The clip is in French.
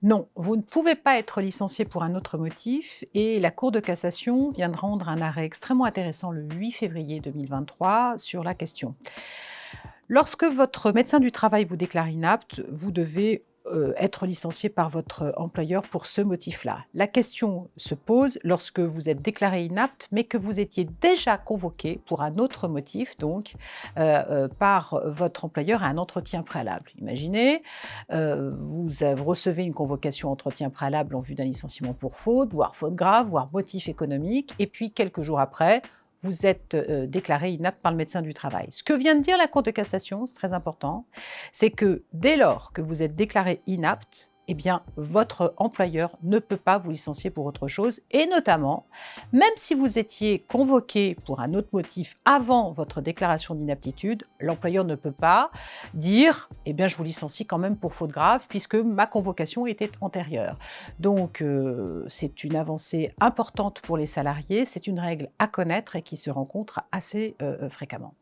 Non, vous ne pouvez pas être licencié pour un autre motif et la Cour de cassation vient de rendre un arrêt extrêmement intéressant le 8 février 2023 sur la question. Lorsque votre médecin du travail vous déclare inapte, vous devez, être licencié par votre employeur pour ce motif-là. La question se pose lorsque vous êtes déclaré inapte, mais que vous étiez déjà convoqué pour un autre motif donc, par votre employeur à un entretien préalable. Imaginez, vous recevez une convocation entretien préalable en vue d'un licenciement pour faute, voire faute grave, voire motif économique et puis quelques jours après, vous êtes, déclaré inapte par le médecin du travail. Ce que vient de dire la Cour de cassation, c'est très important, c'est que dès lors que vous êtes déclaré inapte, eh bien, votre employeur ne peut pas vous licencier pour autre chose et notamment, même si vous étiez convoqué pour un autre motif avant votre déclaration d'inaptitude, l'employeur ne peut pas dire: «Eh bien, je vous licencie quand même pour faute grave puisque ma convocation était antérieure». Donc, c'est une avancée importante pour les salariés, c'est une règle à connaître et qui se rencontre assez, fréquemment.